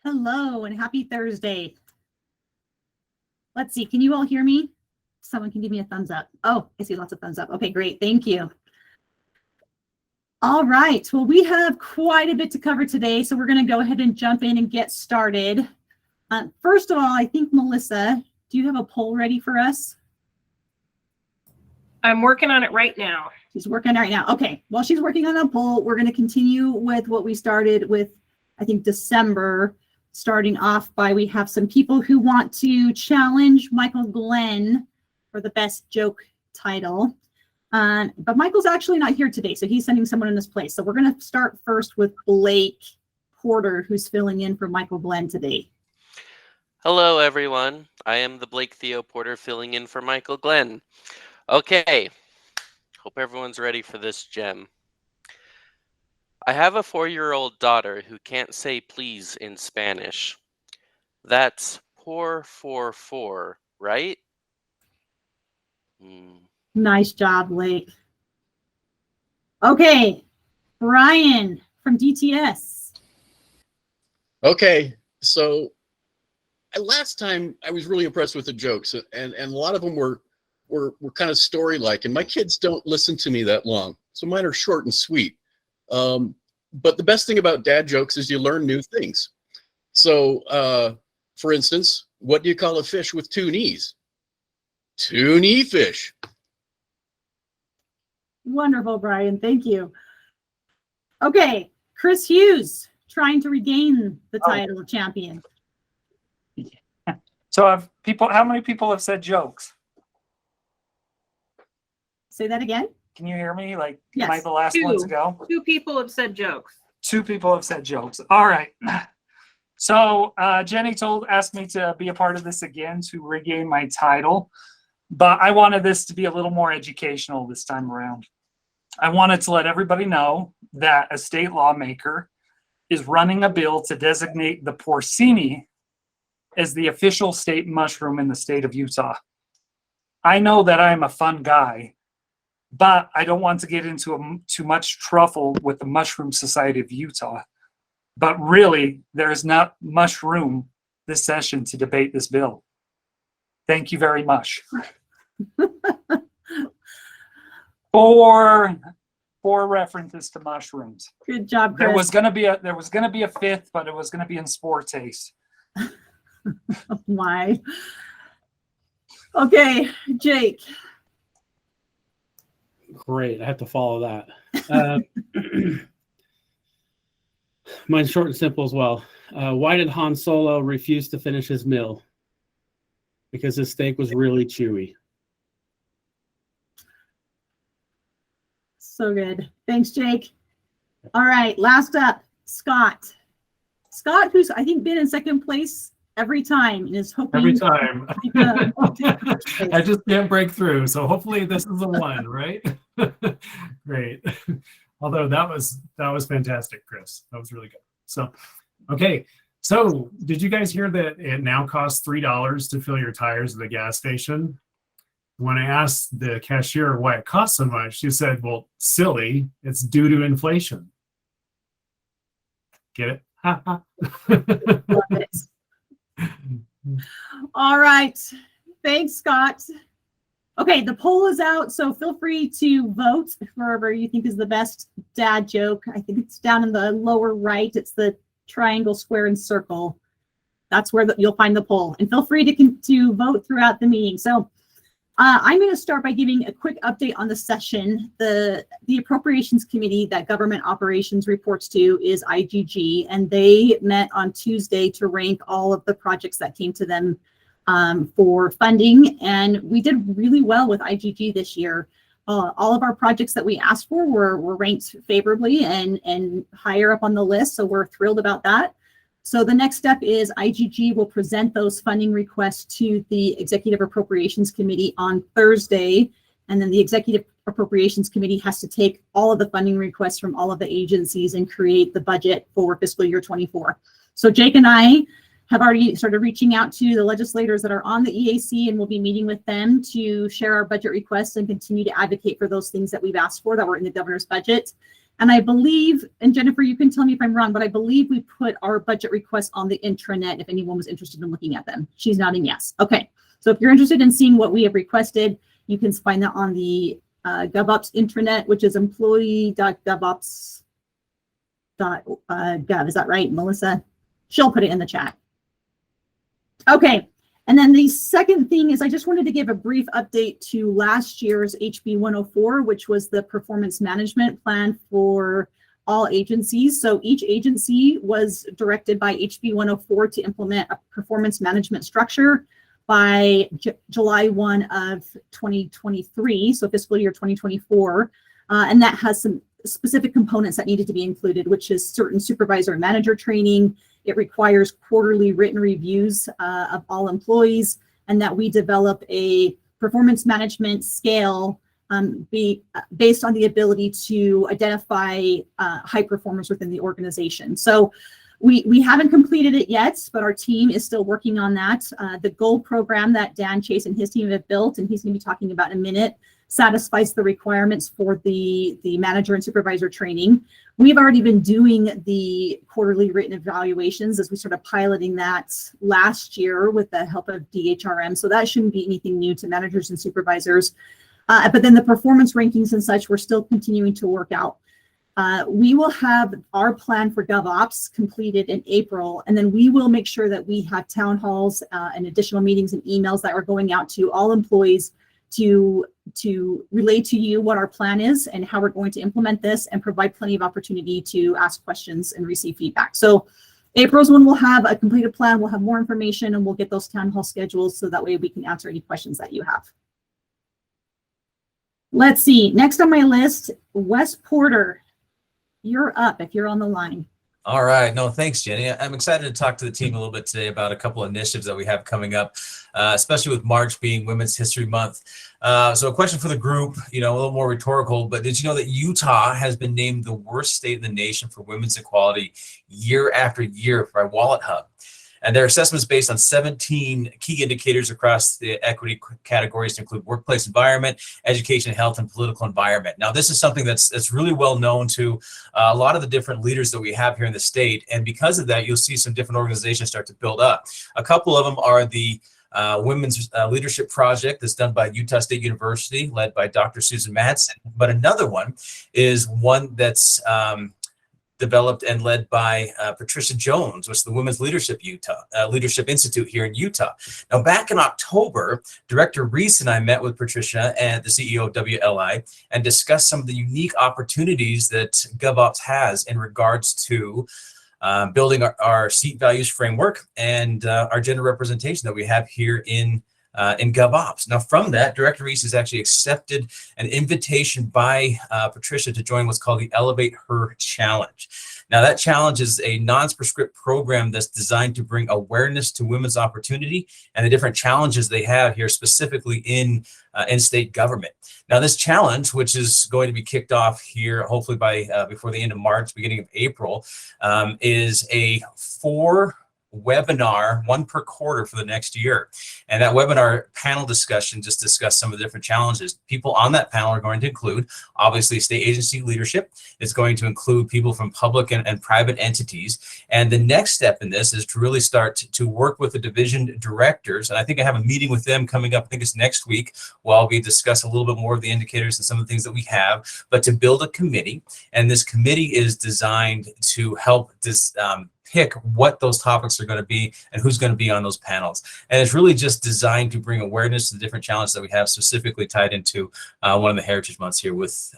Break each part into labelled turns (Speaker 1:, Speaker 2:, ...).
Speaker 1: Hello and happy Thursday. Let's see, can you all hear me? Someone can give me a thumbs up. Oh, I see lots of thumbs up. Okay, great, thank you. All right, well, we have quite a bit to cover today, so we're gonna go ahead and jump in and get started. First of all, I think, Melissa, do you have a poll ready for us?
Speaker 2: I'm working on it right now.
Speaker 1: She's working right now. Okay, while she's working on a poll, we're gonna continue with what we started with, I think, December. Starting off by, we have some people who want to challenge Michael Glenn for the best joke title. But Michael's actually not here today, so he's sending someone in his place. So we're going to start first with Blake Porter, who's filling in for Michael Glenn today.
Speaker 3: Hello, everyone. I am the Blake Theo Porter filling in for Michael Glenn. Okay, hope everyone's ready for this gem. I have a 4-year-old daughter who can't say please in Spanish. That's por four, right?
Speaker 1: Nice job, Blake. Okay, Brian from DTS.
Speaker 4: Okay, so last time I was really impressed with the jokes, and a lot of them were kind of story-like, and my kids don't listen to me that long, so mine are short and sweet. But the best thing about dad jokes is you learn new things. So, for instance, what do you call a fish with 2 knees? 2-knee fish.
Speaker 1: Wonderful, Brian. Thank you. Okay, Chris Hughes, trying to regain the title of champion.
Speaker 5: Yeah. So how many people have said jokes?
Speaker 1: Say that again.
Speaker 5: Can you hear me? Like,
Speaker 1: yes.
Speaker 5: Am I the last one to go?
Speaker 2: 2 people have said jokes.
Speaker 5: 2 people have said jokes. All right. So Jenny asked me to be a part of this again to regain my title, but I wanted this to be a little more educational this time around. I wanted to let everybody know that a state lawmaker is running a bill to designate the porcini as the official state mushroom in the state of Utah. I know that I'm a fun guy, but I don't want to get into too much trouble with the Mushroom Society of Utah. But really, there is not much room this session to debate this bill. Thank you very much. Four references to mushrooms.
Speaker 1: Good job, Chris.
Speaker 5: There was gonna be a 5th, but it was gonna be in spore taste.
Speaker 1: Why? Okay, Jake.
Speaker 6: Great. I have to follow that. Mine's short and simple as well. Why did Han Solo refuse to finish his meal? Because his steak was really chewy.
Speaker 1: So good. Thanks, Jake. All right, last up, Scott. Scott, who's I think been in second place every time and is hoping.
Speaker 7: Every time. I just can't break through. So hopefully this is the one, right? Great. Although that was fantastic, Chris. That was really good. So, okay. So did you guys hear that it now costs $3 to fill your tires at the gas station? When I asked the cashier why it costs so much, she said, well, silly, it's due to inflation. Get it?
Speaker 1: Love it. All right. Thanks, Scott. Okay, the poll is out, so feel free to vote wherever you think is the best dad joke. I think it's down in the lower right. It's the triangle, square, and circle. That's where you'll find the poll. And feel free to vote throughout the meeting. So I'm going to start by giving a quick update on the session. The Appropriations Committee that Government Operations reports to is IGG, and they met on Tuesday to rank all of the projects that came to them for funding, and we did really well with IGG this year. All of our projects that we asked for were ranked favorably and higher up on the list, so we're thrilled about that. So the next step is IGG will present those funding requests to the Executive Appropriations Committee on Thursday, and then the Executive Appropriations Committee has to take all of the funding requests from all of the agencies and create the budget for fiscal year 24. So Jake and I have already started reaching out to the legislators that are on the EAC, and we'll be meeting with them to share our budget requests and continue to advocate for those things that we've asked for that were in the governor's budget. And I believe, and Jennifer, you can tell me if I'm wrong, but I believe we put our budget requests on the intranet if anyone was interested in looking at them. She's nodding yes. Okay. So if you're interested in seeing what we have requested, you can find that on the GovOps intranet, which is employee.govops.gov. Is that right, Melissa? She'll put it in the chat. Okay. And then the second thing is I just wanted to give a brief update to last year's HB 104, which was the performance management plan for all agencies. So each agency was directed by HB 104 to implement a performance management structure by July 1 of 2023, so fiscal year 2024. And that has some specific components that needed to be included, which is certain supervisor and manager training. It requires quarterly written reviews of all employees, and that we develop a performance management scale based on the ability to identify high performers within the organization. So we haven't completed it yet, but our team is still working on that. The goal program that Dan Chase and his team have built, and he's going to be talking about in a minute, satisfies the requirements for the manager and supervisor training. We've already been doing the quarterly written evaluations as we started piloting that last year with the help of DHRM. So that shouldn't be anything new to managers and supervisors. But then the performance rankings and such, we're still continuing to work out. We will have our plan for GovOps completed in April, and then we will make sure that we have town halls and additional meetings and emails that are going out to all employees to relay to you what our plan is and how we're going to implement this, and provide plenty of opportunity to ask questions and receive feedback. So April's when we'll have a completed plan, we'll have more information, and we'll get those town hall schedules so that way we can answer any questions that you have. Let's see, next on my list, Wes Porter. You're up if you're on the line.
Speaker 8: All right. No, thanks, Jenny. I'm excited to talk to the team a little bit today about a couple of initiatives that we have coming up, especially with March being Women's History Month. So a question for the group, a little more rhetorical, but did you know that Utah has been named the worst state in the nation for women's equality year after year by WalletHub? And their assessment is based on 17 key indicators across the equity categories to include workplace environment, education, health, and political environment. Now, this is something that's really well known to a lot of the different leaders that we have here in the state. And because of that, you'll see some different organizations start to build up. A couple of them are the Women's Leadership Project that's done by Utah State University, led by Dr. Susan Madsen. But another one is one that's developed and led by Patricia Jones, which is the Women's Leadership Institute here in Utah. Now, back in October, Director Rees and I met with Patricia and the CEO of WLI and discussed some of the unique opportunities that GovOps has in regards to building our seat values framework and our gender representation that we have here in GovOps. Now, from that, Director Rees has actually accepted an invitation by Patricia to join what's called the ElevateHER Challenge. Now, that challenge is a non-prescript program that's designed to bring awareness to women's opportunity and the different challenges they have here, specifically in state government. Now, this challenge, which is going to be kicked off here, hopefully by before the end of March, beginning of April, is a 4-webinar, one per quarter for the next year. And that webinar panel discussion just discussed some of the different challenges. People on that panel are going to include, obviously, state agency leadership. It's going to include people from public and private entities. And the next step in this is to really start to work with the division directors. And I think I have a meeting with them coming up, I think it's next week, while we discuss a little bit more of the indicators and some of the things that we have, but to build a committee. And this committee is designed to help this pick what those topics are going to be and who's going to be on those panels. And it's really just designed to bring awareness to the different challenges that we have, specifically tied into one of the Heritage Months here with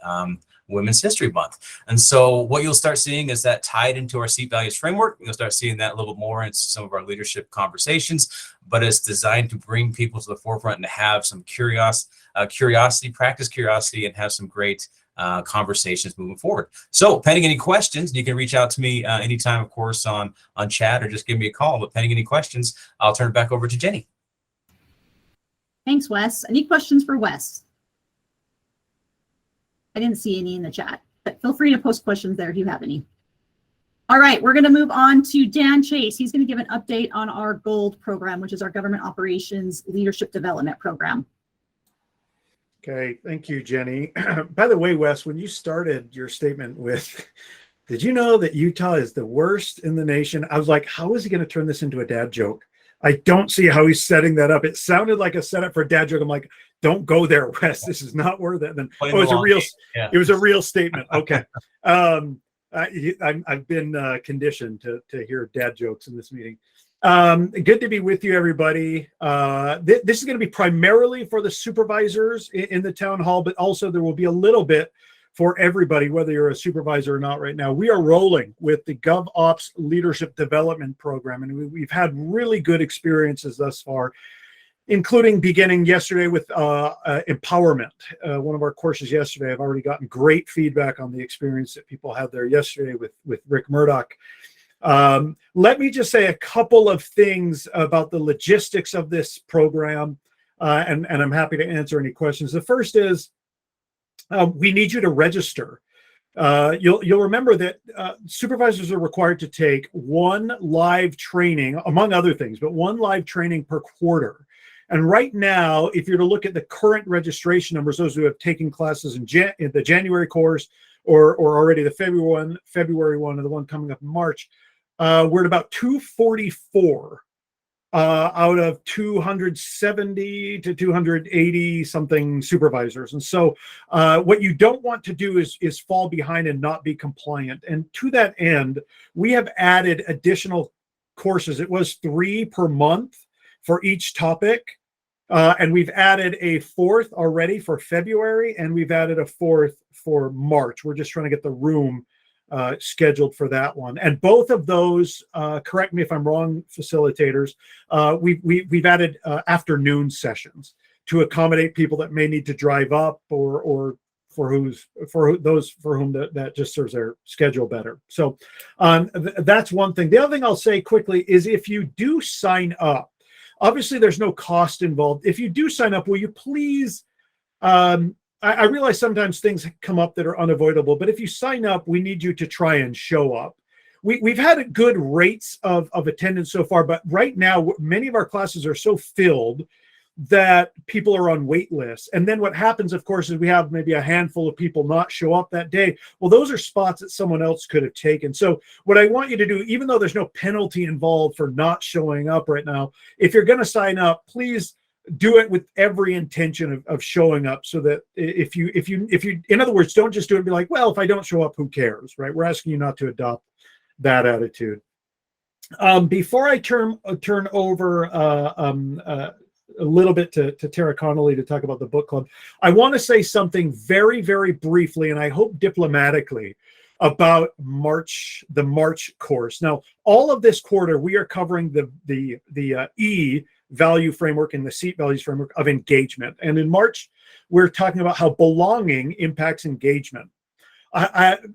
Speaker 8: Women's History Month. And so what you'll start seeing is that tied into our seat values framework. You'll start seeing that a little bit more into some of our leadership conversations, but it's designed to bring people to the forefront and to have some curiosity, practice curiosity, and have some great conversations moving forward. So pending any questions, you can reach out to me anytime, of course, on chat, or just give me a call. But pending any questions, I'll turn it back over to Jenny.
Speaker 1: Thanks, Wes. Any questions for Wes? I didn't see any in the chat, but feel free to post questions there if you have any. All right, we're going to move on to Dan Chase. He's going to give an update on our GOLD program, which is our Government Operations Leadership Development Program.
Speaker 9: Okay, thank you, Jenny. By the way, Wes, when you started your statement with, did you know that Utah is the worst in the nation? I was like, how is he going to turn this into a dad joke? I don't see how he's setting that up. It sounded like a setup for a dad joke. I'm like, don't go there, Wes. This is not worth it. And then,
Speaker 8: Play
Speaker 9: oh, it's
Speaker 8: the
Speaker 9: a
Speaker 8: long
Speaker 9: real,
Speaker 8: game. Yeah.
Speaker 9: it was a real statement. Okay. I've been conditioned to hear dad jokes in this meeting. Good to be with you, everybody. This is going to be primarily for the supervisors in the town hall, but also there will be a little bit for everybody, whether you're a supervisor or not right now. We are rolling with the GovOps Leadership Development Program, and we've had really good experiences thus far, including beginning yesterday with empowerment. One of our courses yesterday, I've already gotten great feedback on the experience that people had there yesterday with Rick Murdoch. Let me just say a couple of things about the logistics of this program, and I'm happy to answer any questions. The first is we need you to register. You'll remember that supervisors are required to take one live training, among other things, but one live training per quarter. And right now, if you're to look at the current registration numbers, those who have taken classes in the January course or already the February one, and the one coming up in March, we're at about 244 out of 270 to 280 something supervisors. And so what you don't want to do is fall behind and not be compliant. And to that end, we have added additional courses. It was 3 per month for each topic. And we've added a 4th already for February, and we've added a 4th for March. We're just trying to get the room scheduled for that one. And both of those, correct me if I'm wrong, facilitators, we've added afternoon sessions to accommodate people that may need to drive up or for those for whom that just serves their schedule better. So that's one thing. The other thing I'll say quickly is if you do sign up, obviously there's no cost involved. If you do sign up, will you please, I realize sometimes things come up that are unavoidable, but if you sign up, we need you to try and show up. We've had good rates of attendance so far, but right now, many of our classes are so filled that people are on wait lists. And then what happens, of course, is we have maybe a handful of people not show up that day. Well, those are spots that someone else could have taken. So what I want you to do, even though there's no penalty involved for not showing up right now, if you're going to sign up, please do it with every intention of showing up, so that if you, in other words, don't just do it and be like, well, if I don't show up, who cares, right? We're asking you not to adopt that attitude. Before I turn over a little bit to Tara Connolly to talk about the book club, I want to say something very, very briefly, and I hope diplomatically, about the March course. Now, all of this quarter, we are covering the E value framework and the seat values framework of engagement. And in March, we're talking about how belonging impacts engagement.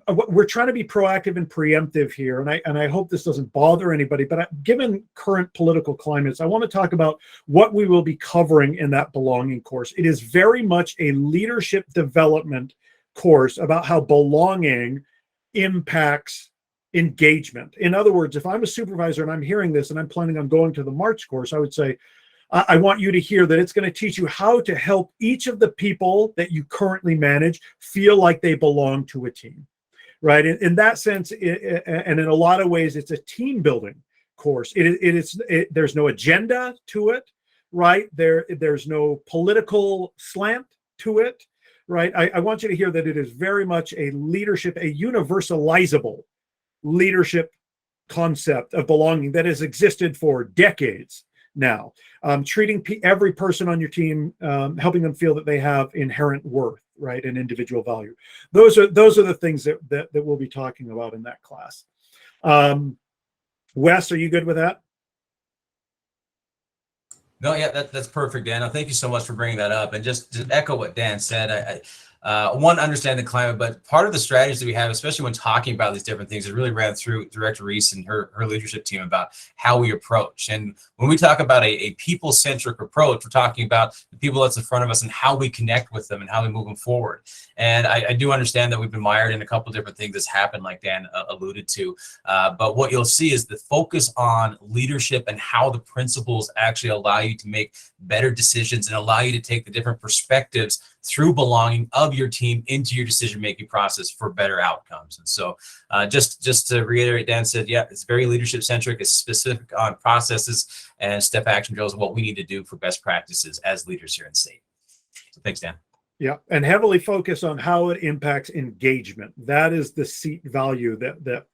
Speaker 9: We're trying to be proactive and preemptive here, and I hope this doesn't bother anybody, but given current political climates, I want to talk about what we will be covering in that belonging course. It is very much a leadership development course about how belonging impacts engagement. In other words, if I'm a supervisor and I'm hearing this and I'm planning on going to the March course, I would say, I want you to hear that it's going to teach you how to help each of the people that you currently manage feel like they belong to a team, right? In that sense, and in a lot of ways, it's a team building course. There's no agenda to it, right? There's no political slant to it, right? I want you to hear that it is very much a universalizable leadership concept of belonging that has existed for decades now. Treating every person on your team, helping them feel that they have inherent worth, right, and individual value. Those are the things that we'll be talking about in that class. Wes, are you good with that?
Speaker 8: No, yeah, that's perfect, Dan. Thank you so much for bringing that up. And just to echo what Dan said, one, understand the climate, but part of the strategies that we have, especially when talking about these different things, it really ran through Director Rees and her leadership team about how we approach. And when we talk about a people-centric approach, we're talking about the people that's in front of us and how we connect with them and how we move them forward. And I do understand that we've been mired in a couple of different things that's happened, like Dan alluded to. But what you'll see is the focus on leadership and how the principles actually allow you to make better decisions and allow you to take the different perspectives through belonging of your team into your decision-making process for better outcomes. And so just to reiterate, Dan said, yeah, it's very leadership-centric. It's specific on processes and step action drills, what we need to do for best practices as leaders here in state. So thanks, Dan.
Speaker 9: Yeah, and heavily focus on how it impacts engagement. That is the seat value that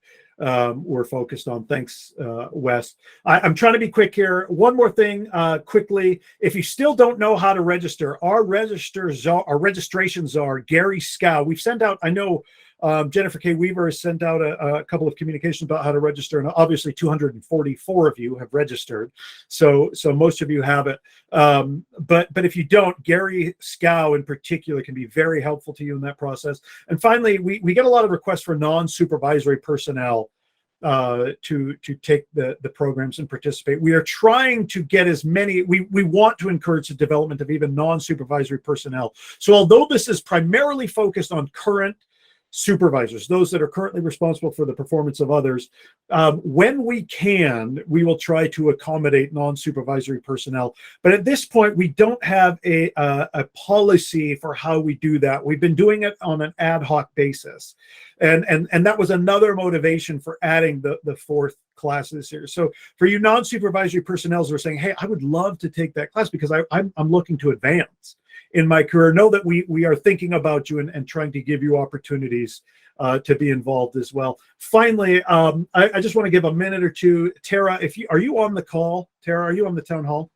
Speaker 9: we're focused on. Thanks, Wes. I'm trying to be quick here. One more thing quickly. If you still don't know how to register, our registrations are Gary Scow. We've sent out, I know Jennifer K. Weaver has sent out a couple of communications about how to register, and obviously 244 of you have registered. So most of you have it. But if you don't, Gary Scow in particular can be very helpful to you in that process. And finally, we get a lot of requests for non-supervisory personnel to take the programs and participate. We are trying to get as many, we want to encourage the development of even non-supervisory personnel. So although this is primarily focused on current supervisors, those that are currently responsible for the performance of others, when we can, we will try to accommodate non-supervisory personnel. But at this point, we don't have a policy for how we do that. We've been doing it on an ad hoc basis. And that was another motivation for adding the fourth class this year. So for you non-supervisory personnel who are saying, hey, I would love to take that class because I'm looking to advance in my career, know that we are thinking about you and trying to give you opportunities to be involved as well. Finally, I just want to give a minute or two. Tara, are you on the call? Tara, are you on the town hall?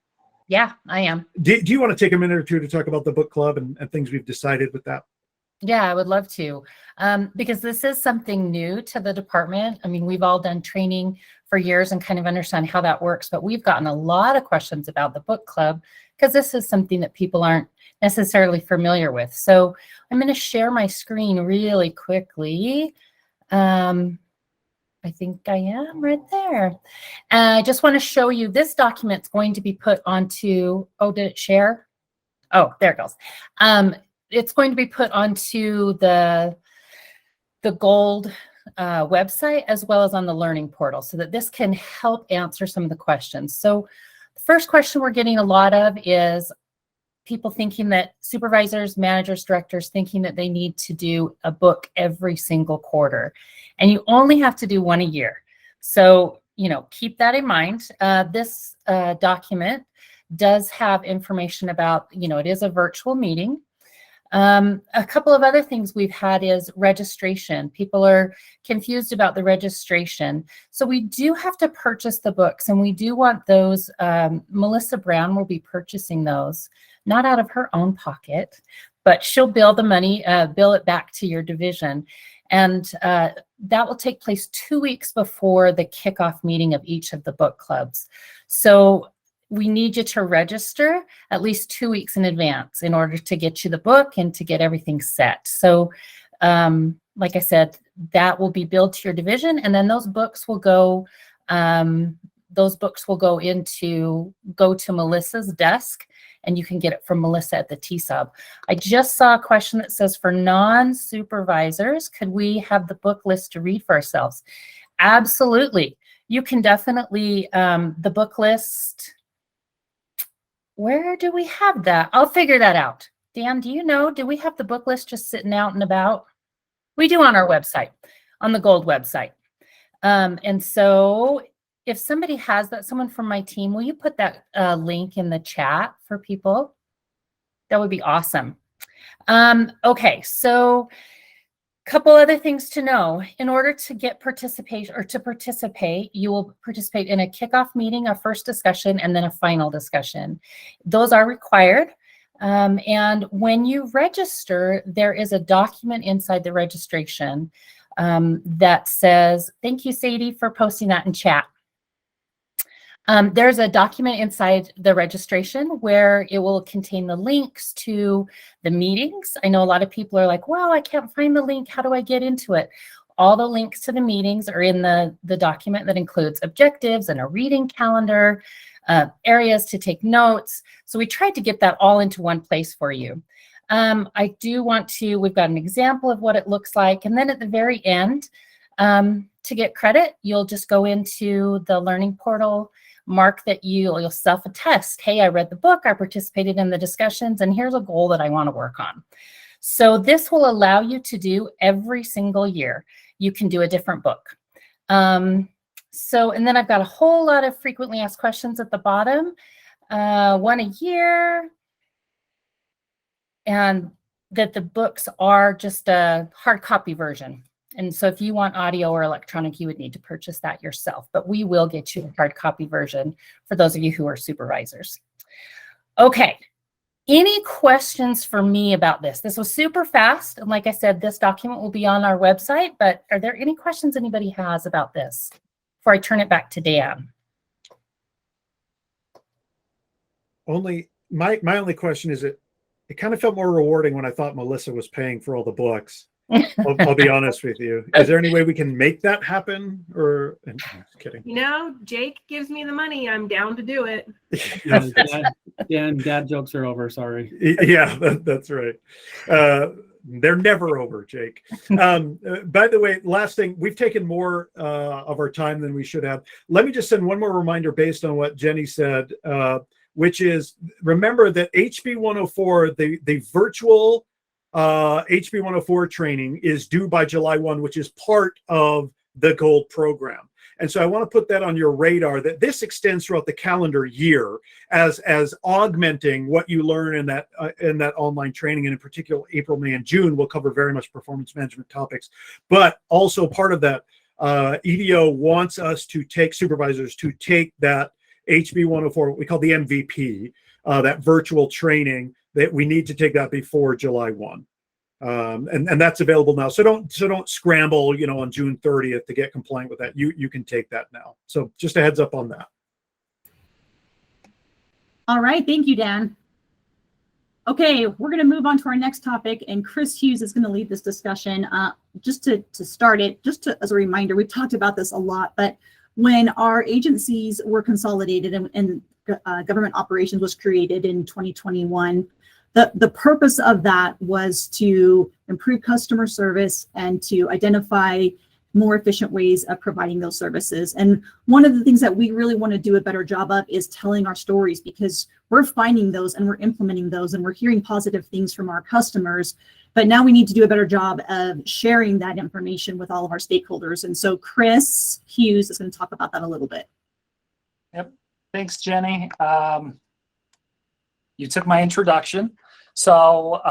Speaker 10: Yeah, I am.
Speaker 9: Do you want to take a minute or two to talk about the book club and things we've decided with that?
Speaker 10: Yeah, I would love to, because this is something new to the department. I mean, we've all done training for years and kind of understand how that works, but we've gotten a lot of questions about the book club because this is something that people aren't necessarily familiar with. So I'm going to share my screen really quickly. I think I am right there. I just want to show you this document's going to be put onto, oh, did it share? Oh, there it goes. It's going to be put onto the Gold website as well as on the learning portal so that this can help answer some of the questions. So the first question we're getting a lot of is people thinking that supervisors, managers, directors thinking that they need to do a book every single quarter. And you only have to do one a year. So, keep that in mind. This document does have information about, it is a virtual meeting. A couple of other things we've had is registration. People are confused about the registration. So we do have to purchase the books, and we do want those. Melissa Brown will be purchasing those, not out of her own pocket, but she'll bill the money, bill it back to your division. And that will take place 2 weeks before the kickoff meeting of each of the book clubs. So we need you to register at least 2 weeks in advance in order to get you the book and to get everything set. So like I said, that will be billed to your division, and then those books will go to Melissa's desk, and you can get it from Melissa at the TSUB. I just saw a question that says, for non-supervisors, could we have the book list to read for ourselves? Absolutely. You can definitely, the book list, where do we have that? I'll figure that out. Dan, do you know, do we have the book list just sitting out and about? We do on our website, on the Gold website. And so if somebody has that, someone from my team, will you put that link in the chat for people? That would be awesome. Okay, so a couple other things to know. In order to get participation or to participate, you will participate in a kickoff meeting, a first discussion, and then a final discussion. Those are required. And when you register, there is a document inside the registration that says, thank you, Sadie, for posting that in chat. There's a document inside the registration where it will contain the links to the meetings. I know a lot of people are like, well, I can't find the link. How do I get into it? All the links to the meetings are in the document that includes objectives and a reading calendar, areas to take notes. So we tried to get that all into one place for you. I do want to, we've got an example of what it looks like. And then at the very end, to get credit, you'll just go into the learning portal mark that you'll self-attest. Hey, I read the book, I participated in the discussions, and here's a goal that I want to work on. So this will allow you to do every single year. You can do a different book. And then I've got a whole lot of frequently asked questions at the bottom. One a year, and that the books are just a hard copy version. And so if you want audio or electronic, you would need to purchase that yourself, but we will get you a hard copy version for those of you who are supervisors. Okay, any questions for me about this? This was super fast. And like I said, this document will be on our website, but are there any questions anybody has about this before I turn it back to Dan?
Speaker 9: My only question is it kind of felt more rewarding when I thought Melissa was paying for all the books. I'll be honest with you. Is there any way we can make that happen? Or I'm just kidding.
Speaker 2: You know, Jake gives me the money. I'm down to do it.
Speaker 6: Dad jokes are over. Sorry.
Speaker 9: Yeah, that's right. They're never over, Jake. By the way, last thing, we've taken more of our time than we should have. Let me just send one more reminder based on what Jenney said, which is, remember that HB 104, the virtual HB 104 training is due by July 1, which is part of the Gold program. And so I want to put that on your radar, that this extends throughout the calendar year as augmenting what you learn in that online training. And in particular, April, May, and June will cover very much performance management topics. But also part of that, EDO wants us to take supervisors to take that HB 104, what we call the MVP, that virtual training, that we need to take that before July 1. And that's available now. So don't scramble, on June 30th to get compliant with that. You can take that now. So just a heads up on that.
Speaker 1: All right. Thank you, Dan. Okay, we're going to move on to our next topic, and Chris Hughes is going to lead this discussion. Just to start it, as a reminder, we've talked about this a lot, but when our agencies were consolidated and government operations was created in 2021, the purpose of that was to improve customer service and to identify more efficient ways of providing those services. And one of the things that we really want to do a better job of is telling our stories, because we're finding those and we're implementing those and we're hearing positive things from our customers. But now we need to do a better job of sharing that information with all of our stakeholders. And so Chris Hughes is going to talk about that a little bit.
Speaker 5: Yep. Thanks, Jenney. You took my introduction. So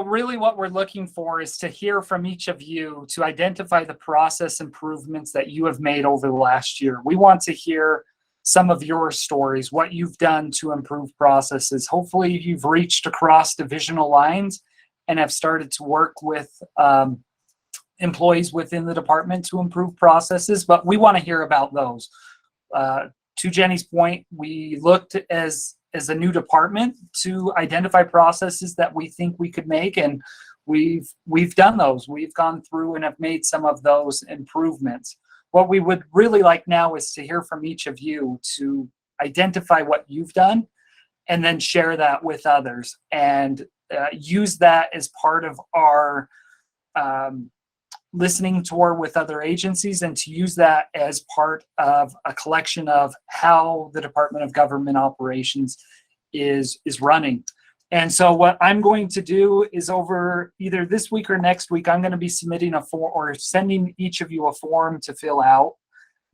Speaker 5: really what we're looking for is to hear from each of you to identify the process improvements that you have made over the last year. We want to hear some of your stories, what you've done to improve processes. Hopefully you've reached across divisional lines and have started to work with employees within the department to improve processes, but we want to hear about those. To Jenney's point, we looked as a new department to identify processes that we think we could make, and we've done those. We've gone through and have made some of those improvements. What we would really like now is to hear from each of you to identify what you've done and then share that with others and use that as part of our listening tour with other agencies, and to use that as part of a collection of how the Department of Government Operations is running. And so what I'm going to do is, over either this week or next week, I'm going to be submitting a form or sending each of you a form to fill out.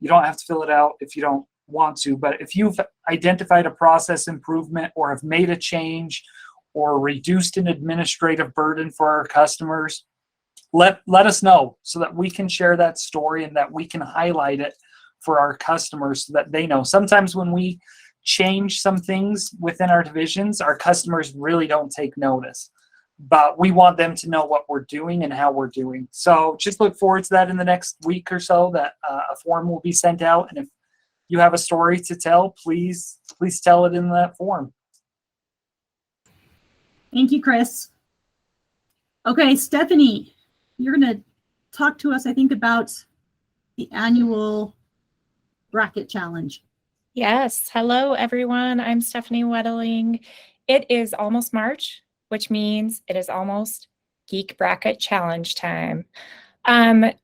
Speaker 5: You don't have to fill it out if you don't want to, but if you've identified a process improvement or have made a change or reduced an administrative burden for our customers, let us know so that we can share that story and that we can highlight it for our customers so that they know. Sometimes when we change some things within our divisions, our customers really don't take notice, but we want them to know what we're doing and how we're doing. So just look forward to that in the next week or so, that a form will be sent out. And if you have a story to tell, please tell it in that form.
Speaker 1: Thank you, Chris. Okay, Stephanie, you're going to talk to us, I think, about the annual bracket challenge.
Speaker 11: Yes. Hello, everyone. I'm Stephanie Weteling. It is almost March, which means it is almost Geek Bracket Challenge time.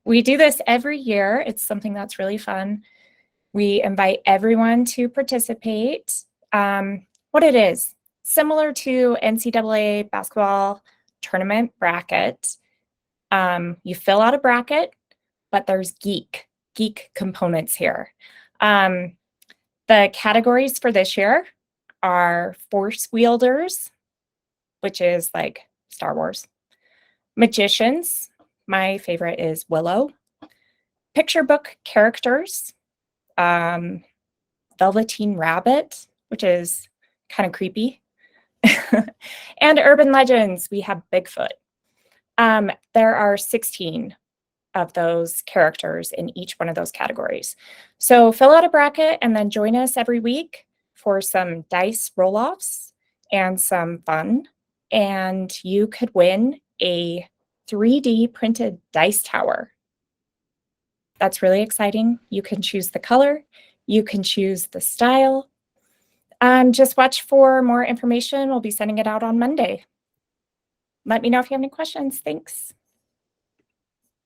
Speaker 11: We do this every year. It's something that's really fun. We invite everyone to participate. What it is, similar to NCAA basketball tournament bracket. You fill out a bracket, but there's geek components here. The categories for this year are force wielders, which is like Star Wars. Magicians, my favorite is Willow. Picture book characters, Velveteen Rabbit, which is kind of creepy. And urban legends, we have Bigfoot. There are 16 of those characters in each one of those categories. So fill out a bracket and then join us every week for some dice roll-offs and some fun. And you could win a 3D printed dice tower. That's really exciting. You can choose the color, you can choose the style. Just watch for more information. We'll be sending it out on Monday. Let me know if you have any questions. Thanks.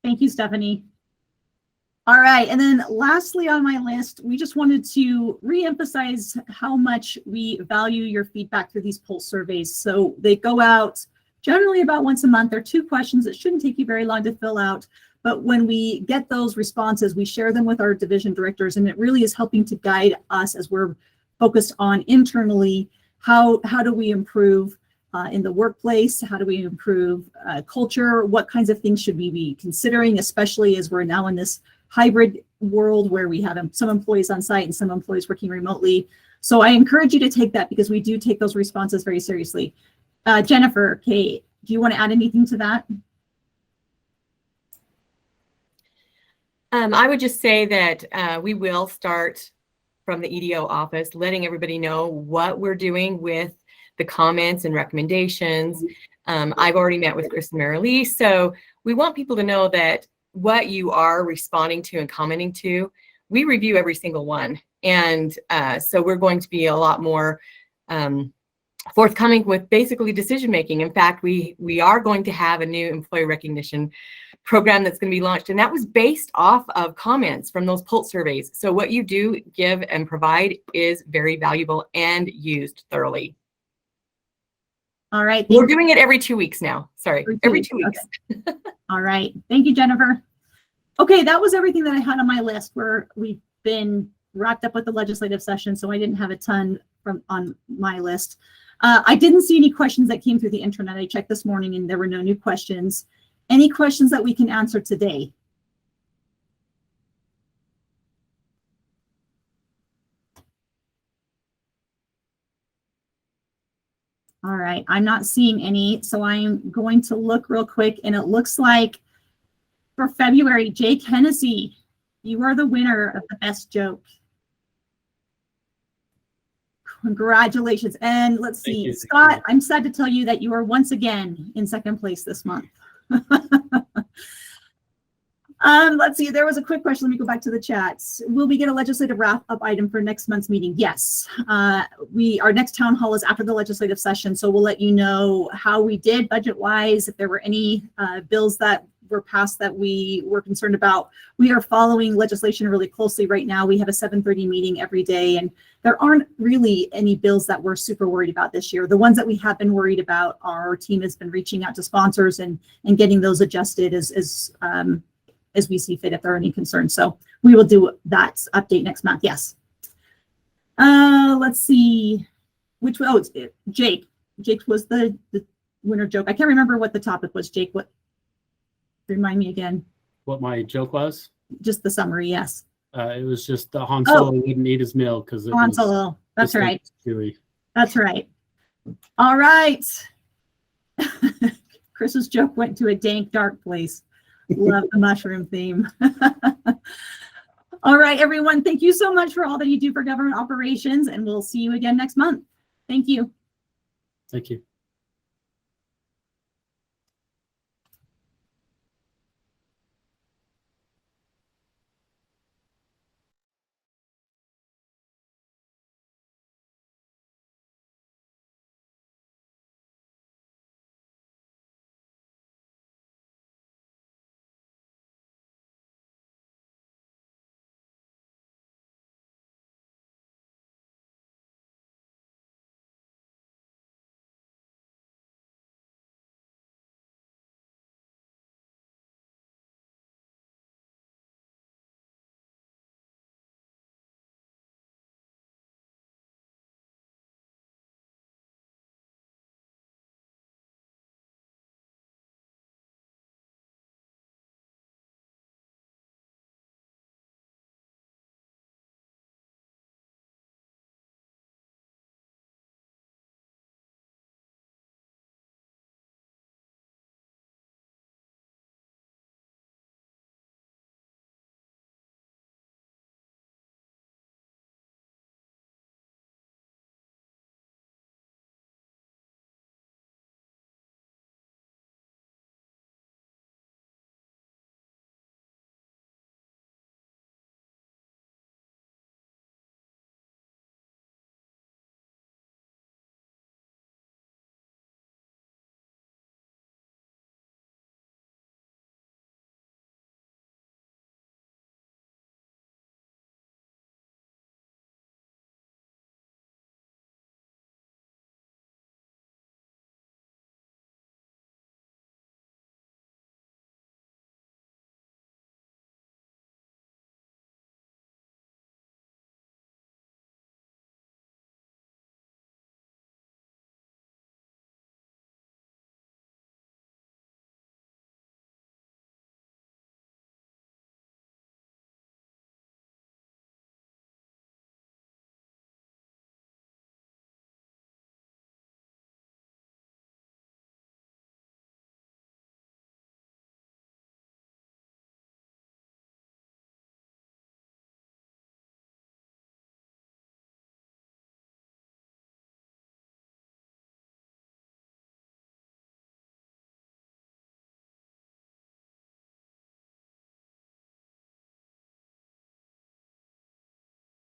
Speaker 1: Thank you, Stephanie. All right, and then lastly on my list, we just wanted to reemphasize how much we value your feedback through these pulse surveys. So they go out generally about once a month. They're 2 questions. It shouldn't take you very long to fill out. But when we get those responses, we share them with our division directors, and it really is helping to guide us as we're focused on internally, how do we improve in the workplace? How do we improve culture? What kinds of things should we be considering, especially as we're now in this hybrid world where we have some employees on site and some employees working remotely. So I encourage you to take that because we do take those responses very seriously. Jennifer, Kate, do you want to add anything to that?
Speaker 12: I would just say that we will start from the EDO office, letting everybody know what we're doing with the comments and recommendations. I've already met with Chris and Marilee, so we want people to know that what you are responding to and commenting to, we review every single one. And so we're going to be a lot more forthcoming with basically decision making. In fact, we are going to have a new employee recognition program that's going to be launched, and that was based off of comments from those pulse surveys. So what you do give and provide is very valuable and used thoroughly.
Speaker 1: All right.
Speaker 12: We're doing it every 2 weeks now. Sorry, every 2 weeks.
Speaker 1: Okay. All right. Thank you, Jennifer. Okay, that was everything that I had on my list where we've been wrapped up with the legislative session, so I didn't have a ton on my list. I didn't see any questions that came through the internet. I checked this morning and there were no new questions. Any questions that we can answer today? All right, I'm not seeing any, so I'm going to look real quick, and it looks like for February, Jake Hennessy, you are the winner of the best joke. Congratulations. And let's see, Scott, I'm sad to tell you that you are once again in second place this month. Let's see, there was a quick question. Let me go back to the chats. Will we get a legislative wrap-up item for next month's meeting? Yes. Our next town hall is after the legislative session, so we'll let you know how we did budget-wise, if there were any bills that were passed that we were concerned about. We are following legislation really closely right now. We have a 7:30 meeting every day, and there aren't really any bills that we're super worried about this year. The ones that we have been worried about, our team has been reaching out to sponsors and getting those adjusted as we see fit if there are any concerns. So we will do that update next month. Yes. Let's see. Jake. Jake was the winner joke. I can't remember what the topic was. Jake, what? Remind me again.
Speaker 6: What my joke was?
Speaker 1: Just the summary, yes.
Speaker 6: It was just the Han Solo wouldn't eat his meal because
Speaker 1: Han Solo. That's right.
Speaker 6: Chewy.
Speaker 1: That's right. All right. Chris's joke went to a dank, dark place. Love the mushroom theme. All right, everyone. Thank you so much for all that you do for government operations, and we'll see you again next month. Thank you.
Speaker 6: Thank you.